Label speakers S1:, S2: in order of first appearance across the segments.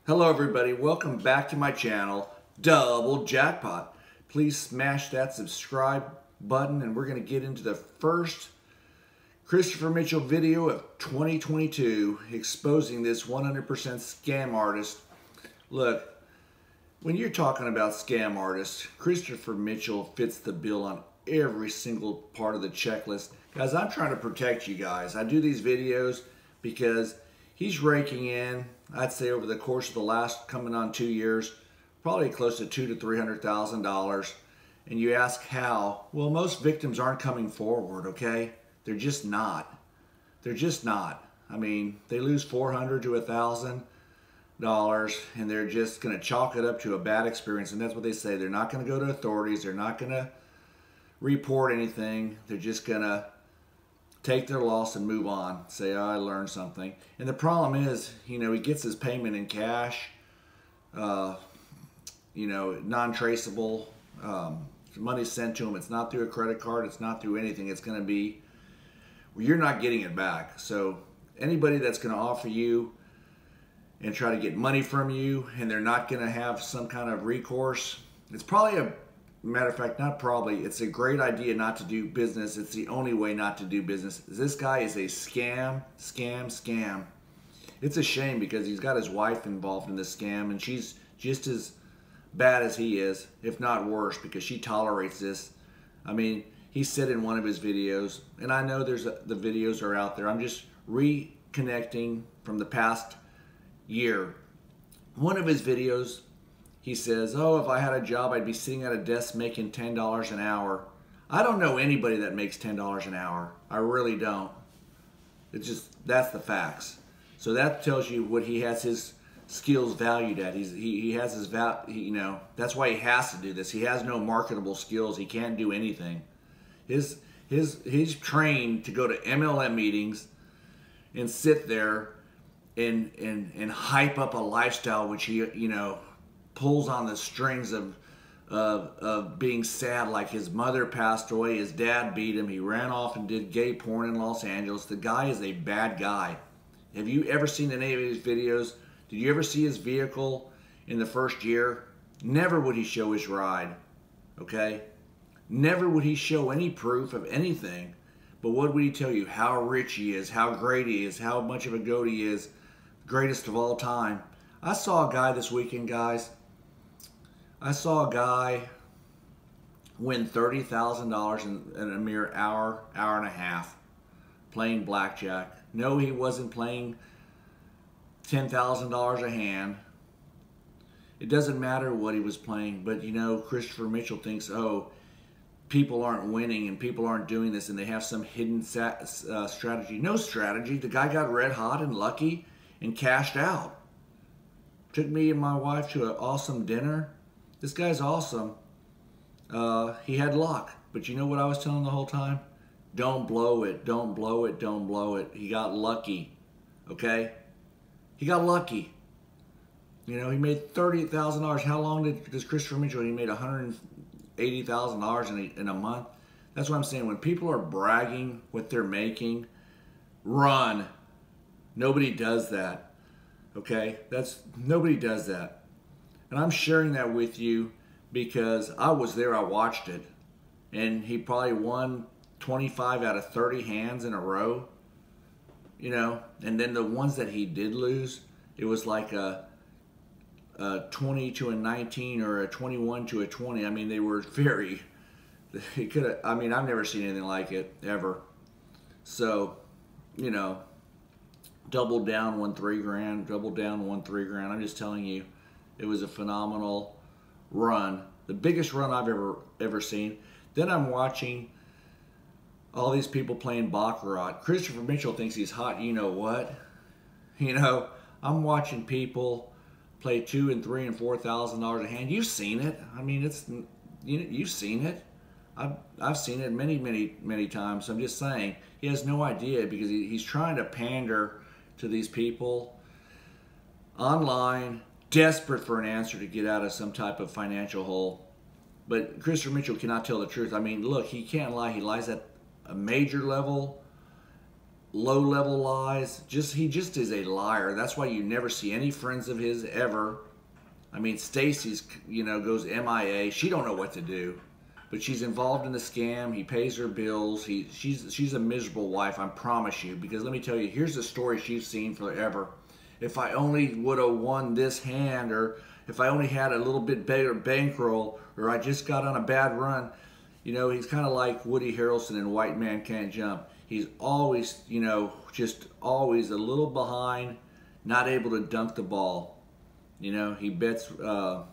S1: Hello everybody, welcome back to my channel, Double Jackpot. Please smash that subscribe button and we're going to get into the first Christopher Mitchell video of 2022 exposing this 100% scam artist. Look, when you're talking about scam artists, Christopher Mitchell fits the bill on every single part of the checklist. Guys, I'm trying to protect you guys. I do these videos because he's raking in, I'd say over the course of the last coming on 2 years, probably close to $200,000 to $300,000. And you ask how? Well, most victims aren't coming forward, okay? They're just not. They're just not. I mean, they lose $400 to $1,000 and they're just going to chalk it up to a bad experience. And that's what they say. They're not going to go to authorities. They're not going to report anything. They're just going to take their loss and move on. Say, oh, I learned something. And the problem is, he gets his payment in cash, non-traceable. Money's sent to him. It's not through a credit card. It's not through anything. It's going to be, you're not getting it back. So anybody that's going to offer you and try to get money from you and they're not going to have some kind of recourse, it's probably matter of fact, not probably, it's a great idea not to do business. It's the only way not to do business. This guy is a scam. It's a shame because he's got his wife involved in this scam and she's just as bad as he is, if not worse, because she tolerates this. I mean, he said in one of his videos, and I know the videos are out there. I'm just reconnecting from the past year. One of his videos, he says, oh, if I had a job, I'd be sitting at a desk making $10 an hour. I don't know anybody that makes $10 an hour. I really don't. It's just, that's the facts. So that tells you what he has his skills valued at. He has his that's why he has to do this. He has no marketable skills. He can't do anything. He's trained to go to MLM meetings and sit there and hype up a lifestyle which he, pulls on the strings of being sad, like his mother passed away, his dad beat him, he ran off and did gay porn in Los Angeles. The guy is a bad guy. Have you ever seen any of his videos? Did you ever see his vehicle in the first year? Never would he show his ride, okay? Never would he show any proof of anything. But what would he tell you? How rich he is, how great he is, how much of a goat he is, greatest of all time. I saw a guy this weekend, guys. I saw a guy win $30,000 in a mere hour and a half playing blackjack. No, he wasn't playing $10,000 a hand. It doesn't matter what he was playing, but Christopher Mitchell thinks, oh, people aren't winning and people aren't doing this and they have some hidden strategy. No strategy. The guy got red hot and lucky and cashed out. Took me and my wife to an awesome dinner. This guy's awesome. He had luck. But you know what I was telling him the whole time? Don't blow it. Don't blow it. Don't blow it. He got lucky. Okay? He got lucky. He made $30,000. How long does Christopher Mitchell? He made $180,000 in a month. That's what I'm saying. When people are bragging what they're making, run. Nobody does that. Okay? Nobody does that. And I'm sharing that with you because I was there, I watched it. And he probably won 25 out of 30 hands in a row. And then the ones that he did lose, it was like a 20 to a 19 or a 21 to a 20. I mean, they were very, I've never seen anything like it, ever. So, double down, won $3,000, double down, won $3,000. I'm just telling you, it was a phenomenal run. The biggest run I've ever seen. Then I'm watching all these people playing baccarat. Christopher Mitchell thinks he's hot. You know what? I'm watching people play $2,000 and $3,000 and $4,000 a hand. You've seen it. I mean, you've seen it. I've seen it many times. I'm just saying he has no idea because he's trying to pander to these people online, desperate for an answer to get out of some type of financial hole. But Christopher Mitchell cannot tell the truth. I mean, look, he can't lie. He lies at a major level, low-level lies. He just is a liar. That's why you never see any friends of his ever. I mean, Stacy's, goes MIA. She don't know what to do, but she's involved in the scam. He pays her bills. She's a miserable wife, I promise you. Because let me tell you, here's the story she's seen forever. If I only would have won this hand, or if I only had a little bit better bankroll, or I just got on a bad run. He's kind of like Woody Harrelson in White Man Can't Jump. He's always, just always a little behind, not able to dunk the ball. He bets, was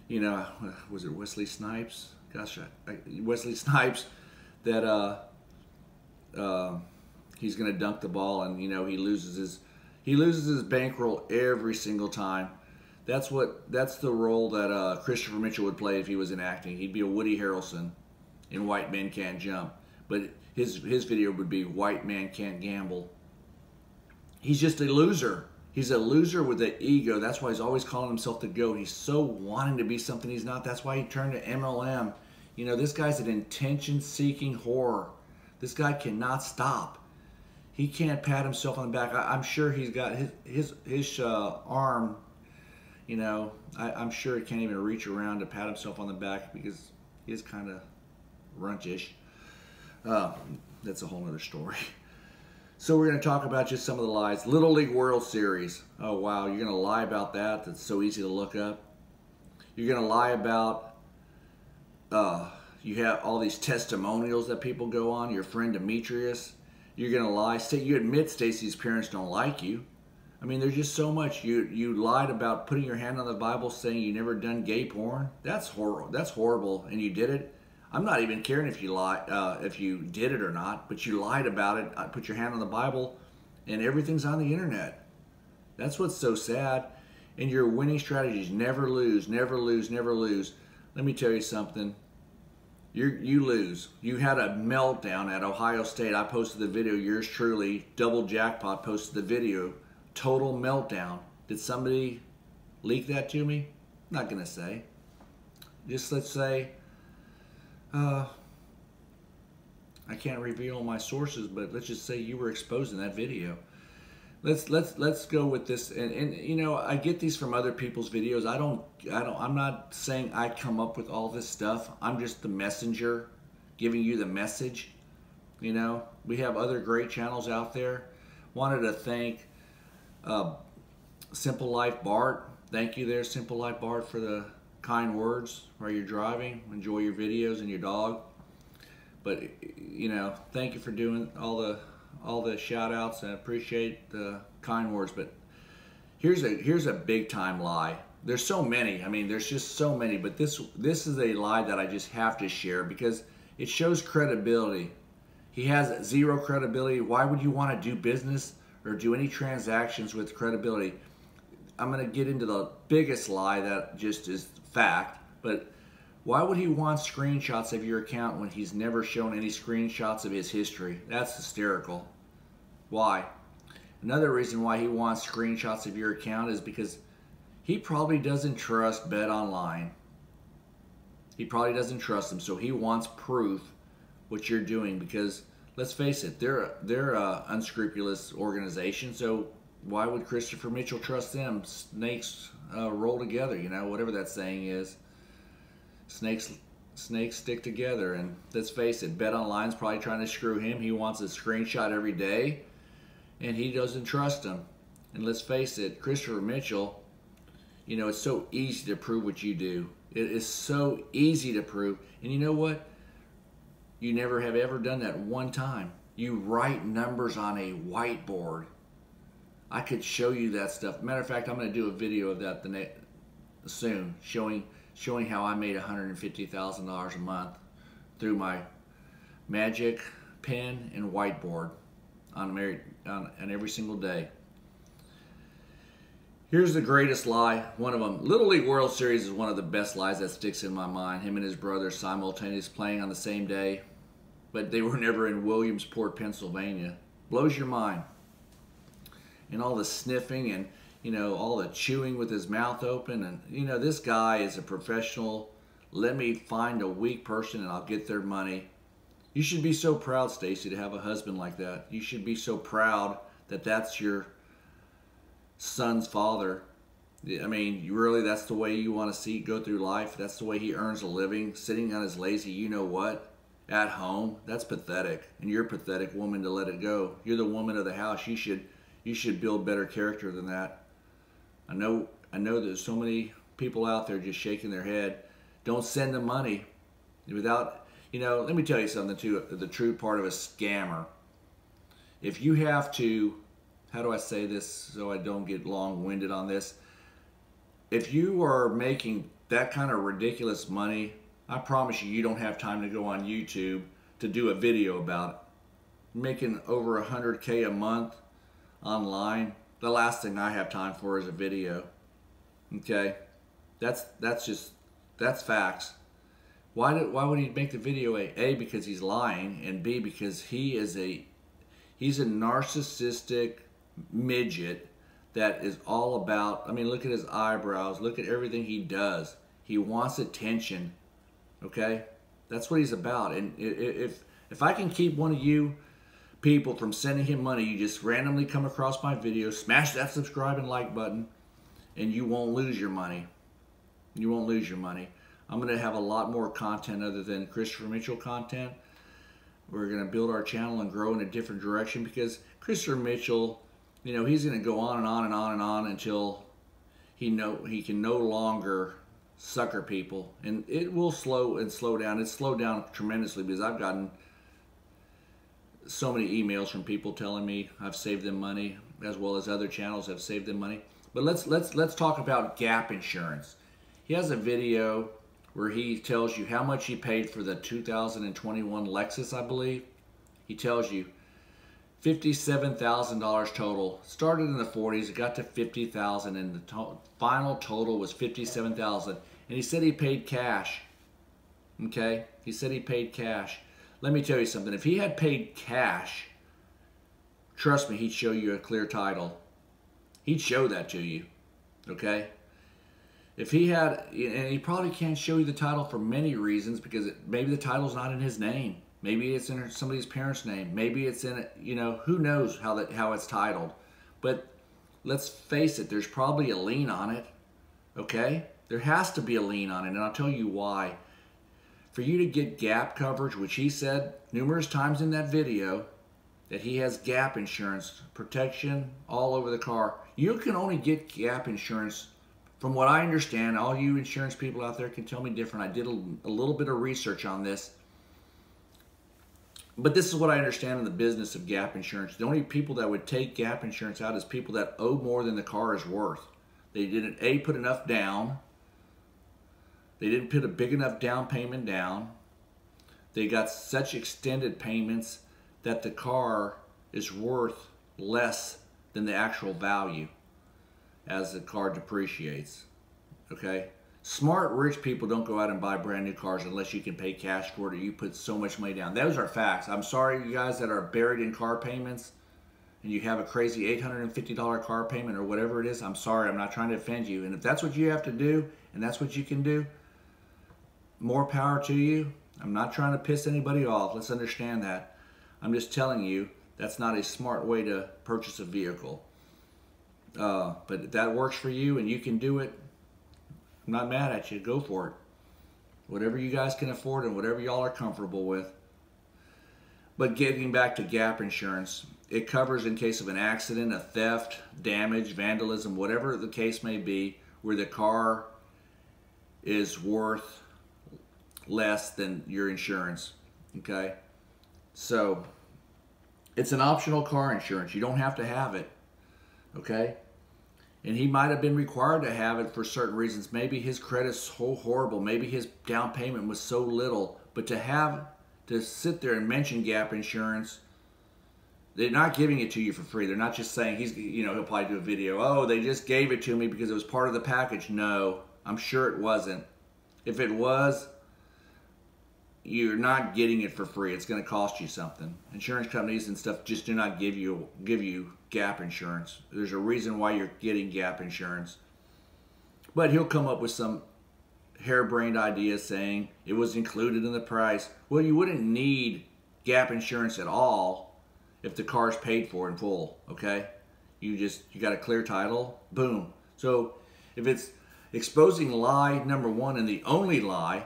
S1: it Wesley Snipes? Gosh, Wesley Snipes, that he's going to dunk the ball, and he loses his bankroll every single time. That's the role that Christopher Mitchell would play if he was in acting. He'd be a Woody Harrelson in White Men Can't Jump, but his video would be White Man Can't Gamble. He's just a loser. He's a loser with an ego. That's why he's always calling himself the GOAT. He's so wanting to be something he's not. That's why he turned to MLM. This guy's an attention-seeking whore. This guy cannot stop. He can't pat himself on the back. I'm sure he's got his arm. I'm sure he can't even reach around to pat himself on the back because he is kind of runchish. That's a whole other story. So we're going to talk about just some of the lies. Little League World Series. Oh, wow. You're going to lie about that? That's so easy to look up. You're going to lie about, you have all these testimonials that people go on. Your friend Demetrius. You're going to lie. You admit Stacy's parents don't like you. I mean, there's just so much. You lied about putting your hand on the Bible saying you never done gay porn. That's horrible. That's horrible. And you did it. I'm not even caring if you if you did it or not, but you lied about it. I put your hand on the Bible, and everything's on the internet. That's what's so sad. And your winning strategies: never lose, never lose, never lose. Let me tell you something. You lose. You had a meltdown at Ohio State. I posted the video. Yours truly, Double Jackpot, posted the video. Total meltdown. Did somebody leak that to me? Not gonna say. Just let's say. I can't reveal my sources, but let's just say you were exposed in that video. Let's go with this. And I get these from other people's videos. I'm not saying I come up with all this stuff. I'm just the messenger giving you the message. We have other great channels out there. Wanted to thank Simple Life Bart. Thank you there, Simple Life Bart, for the kind words while you're driving. Enjoy your videos and your dog. But thank you for doing all the shout outs. I appreciate the kind words. But here's a big time lie. There's so many. I mean, there's just so many. But this is a lie that I just have to share because it shows credibility. He has zero credibility. Why would you want to do business or do any transactions with credibility? I'm going to get into the biggest lie that just is fact, but why would he want screenshots of your account when he's never shown any screenshots of his history? That's hysterical. Why? Another reason why he wants screenshots of your account is because he probably doesn't trust BetOnline. He probably doesn't trust them, so he wants proof what you're doing because let's face it, they're a unscrupulous organization, so why would Christopher Mitchell trust them? Snakes roll together, whatever that saying is. Snakes stick together, and let's face it, BetOnline's probably trying to screw him. He wants a screenshot every day, and he doesn't trust them. And let's face it, Christopher Mitchell, it's so easy to prove what you do. It is so easy to prove. And you know what? You never have ever done that one time. You write numbers on a whiteboard. I could show you that stuff. Matter of fact, I'm going to do a video of that soon, showing how I made $150,000 a month through my magic pen and whiteboard on every single day. Here's the greatest lie, one of them. Little League World Series is one of the best lies that sticks in my mind. Him and his brother simultaneously playing on the same day, but they were never in Williamsport, Pennsylvania. Blows your mind. And all the sniffing and, all the chewing with his mouth open. And, this guy is a professional. Let me find a weak person and I'll get their money. You should be so proud, Stacy, to have a husband like that. You should be so proud that that's your son's father. I mean, really, that's the way you want to see go through life? That's the way he earns a living, sitting on his lazy you-know-what at home? That's pathetic. And you're a pathetic woman to let it go. You're the woman of the house. You should build better character than that. I know there's so many people out there just shaking their head. Don't send them money without, let me tell you something too, the true part of a scammer. If you have to, how do I say this so I don't get long-winded on this? If you are making that kind of ridiculous money, I promise you don't have time to go on YouTube to do a video about it. Making over 100K a month online, the last thing I have time for is a video. Okay? That's facts. Why would he make the video? A, because he's lying, and B, because he's a narcissistic midget that is all about, I mean, look at his eyebrows, look at everything he does. He wants attention, okay? That's what he's about. And if I can keep one of you people from sending him money, you just randomly come across my video, smash that subscribe and like button, and you won't lose your money. You won't lose your money. I'm going to have a lot more content other than Christopher Mitchell content. We're going to build our channel and grow in a different direction because Christopher Mitchell, he's going to go on and on and on and on until he can no longer sucker people. And it will slow down. It's slowed down tremendously because I've gotten so many emails from people telling me I've saved them money, as well as other channels have saved them money. But let's talk about gap insurance. He has a video where he tells you how much he paid for the 2021 Lexus, I believe. He tells you $57,000 total. Started in the 40s, it got to $50,000, and the final total was $57,000. And he said he paid cash. Okay? He said he paid cash. Let me tell you something. If he had paid cash, trust me, he'd show you a clear title. He'd show that to you. Okay? If he had, and he probably can't show you the title for many reasons, because maybe the title's not in his name. Maybe it's in somebody's parents' name. Maybe it's in, who knows how it's titled. But let's face it, there's probably a lien on it, okay? There has to be a lien on it, and I'll tell you why. For you to get gap coverage, which he said numerous times in that video, that he has gap insurance, protection all over the car. You can only get gap insurance, from what I understand. All you insurance people out there can tell me different. I did a little bit of research on this. But this is what I understand in the business of gap insurance. The only people that would take gap insurance out is people that owe more than the car is worth. They didn't, A, put enough down. They didn't put a big enough down payment down. They got such extended payments that the car is worth less than the actual value as the car depreciates. Okay? Smart, rich people don't go out and buy brand new cars unless you can pay cash for it or you put so much money down. Those are facts. I'm sorry, you guys that are buried in car payments and you have a crazy $850 car payment or whatever it is. I'm sorry. I'm not trying to offend you. And if that's what you have to do and that's what you can do, more power to you. I'm not trying to piss anybody off. Let's understand that. I'm just telling you that's not a smart way to purchase a vehicle. But if that works for you and you can do it, I'm not mad at you. Go for it. Whatever you guys can afford and whatever y'all are comfortable with. But getting back to gap insurance, it covers in case of an accident, a theft, damage, vandalism, whatever the case may be, where the car is worth less than your insurance. Okay? So, it's an optional car insurance. You don't have to have it. Okay? And he might have been required to have it for certain reasons. Maybe his credit's so horrible. Maybe his down payment was so little. But to sit there and mention gap insurance, they're not giving it to you for free. They're not just saying, he'll probably do a video. Oh, they just gave it to me because it was part of the package. No, I'm sure it wasn't. If it was, you're not getting it for free. It's going to cost you something. Insurance companies and stuff just do not give you gap insurance. There's a reason why you're getting gap insurance. But he'll come up with some harebrained idea saying it was included in the price. Well, you wouldn't need gap insurance at all if the car's paid for in full, okay? You got a clear title, boom. So if it's exposing lie number one and the only lie,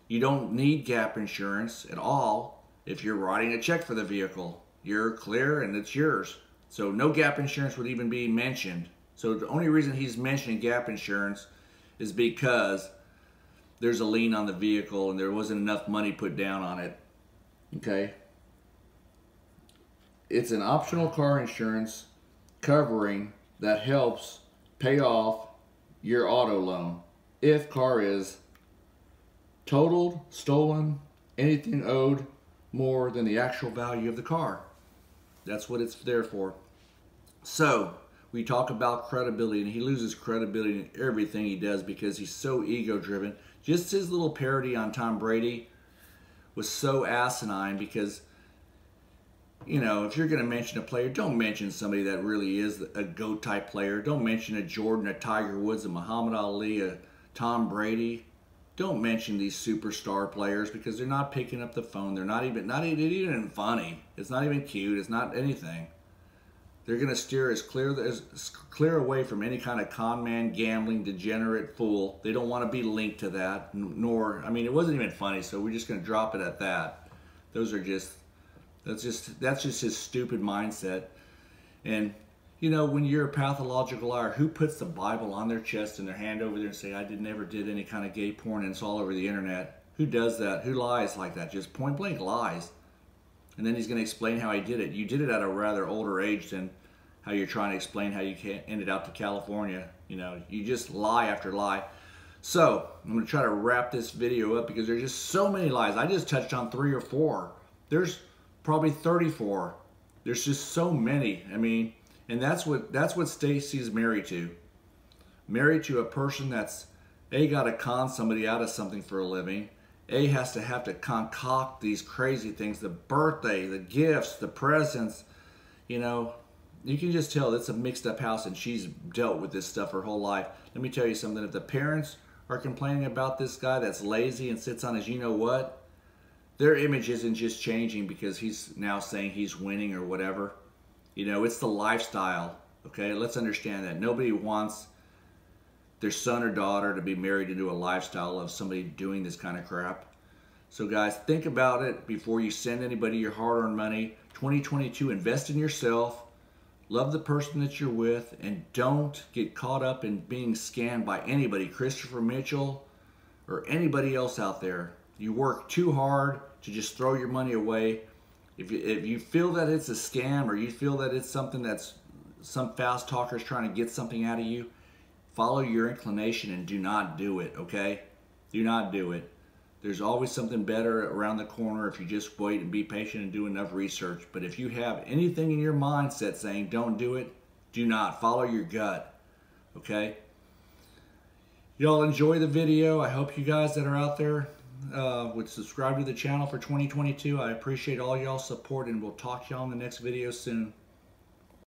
S1: you don't need gap insurance at all if you're writing a check for the vehicle. You're clear and it's yours. So no gap insurance would even be mentioned. So the only reason he's mentioning gap insurance is because there's a lien on the vehicle and there wasn't enough money put down on it. Okay? It's an optional car insurance covering that helps pay off your auto loan if car is totaled, stolen, anything owed more than the actual value of the car. That's what it's there for. So we talk about credibility, and he loses credibility in everything he does because he's so ego driven. Just his little parody on Tom Brady was so asinine because, you know, if you're going to mention a player, don't mention somebody that really is a GOAT type player. Don't mention a Jordan, a Tiger Woods, a Muhammad Ali, a Tom Brady. Don't mention these superstar players because they're not picking up the phone. They're not even funny. It's not even cute. It's not anything. They're going to steer as clear away from any kind of con man, gambling, degenerate fool. They don't want to be linked to that. Nor, I mean, it wasn't even funny, so we're just going to drop it at that. That's just his stupid mindset. And you know, when you're a pathological liar, who puts the Bible on their chest and their hand over there and say, never did any kind of gay porn and it's all over the internet? Who does that? Who lies like that? Just point blank lies. And then he's going to explain how he did it. You did it at a rather older age than how you're trying to explain how you ended up to California. You know, you just lie after lie. So I'm going to try to wrap this video up because there's just so many lies. I just touched on 3 or 4. There's probably 34. There's just so many. I mean, and that's what Stacy's married to. Married to a person that's got to con somebody out of something for a living. Has to concoct these crazy things, the birthday, the gifts, the presents. You know, you can just tell it's a mixed up house and she's dealt with this stuff her whole life. Let me tell you something. If the parents are complaining about this guy that's lazy and sits on his you-know-what, their image isn't just changing because he's now saying he's winning or whatever. You know, it's the lifestyle, okay? Let's understand that. Nobody wants their son or daughter to be married into a lifestyle of somebody doing this kind of crap. So guys, think about it before you send anybody your hard-earned money. 2022, invest in yourself. Love the person that you're with, and don't get caught up in being scammed by anybody, Christopher Mitchell or anybody else out there. You work too hard to just throw your money away. If you feel that it's a scam or you feel that it's something that's some fast talker's trying to get something out of you, follow your inclination and do not do it, okay? Do not do it. There's always something better around the corner if you just wait and be patient and do enough research. But if you have anything in your mindset saying don't do it, do not. Follow your gut, okay? Y'all enjoy the video. I hope you guys that are out there would subscribe to the channel for 2022. I appreciate all y'all's support, and we'll talk to y'all in the next video soon.